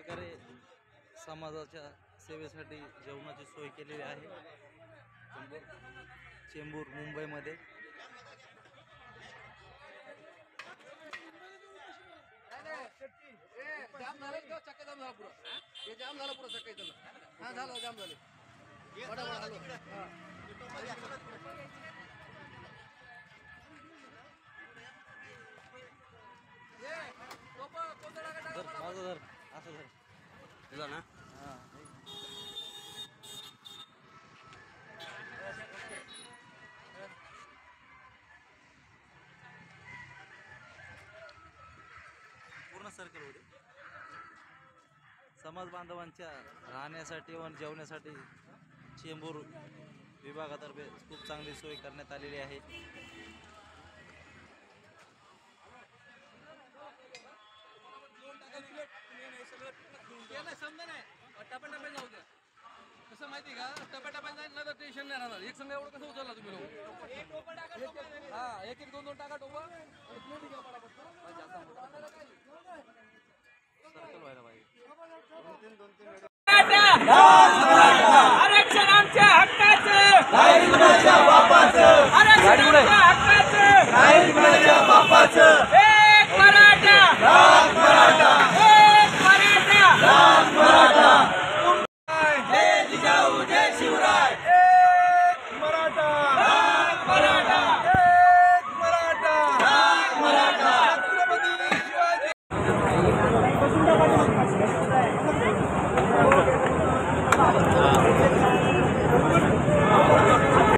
प्रकारे समाजाच्या सेवेसाठी जेवणाची सोय केलेली आहे चेंबूर मुंबईमध्ये। जाम झालं का चक्का जाम झाला पुरा हे जाम झालं पुरा चक्का इथलं हा झालं जाम झालं बडा बडा झालं ये टोपा कोणता टाका धर माझं धर असं धर तुझा ना हां पूर्ण सर्कल होते। समाज बांधवांच्या राहण्यासाठी व जेवण्यासाठी चेंबूर विभागातर्फे खूप चांगली सोय करण्यात आलेली आहे। समजा नाही टपाटपा जाऊ द्या कसं माहिती का टपाटपा जाईल ना तर टेन्शन नाही राहणार एक संघ एवढं कसं उचलला तुम्ही लोक हा एक एक दोन दोन टाका टोपा सर्कल व्हायला पाहिजे।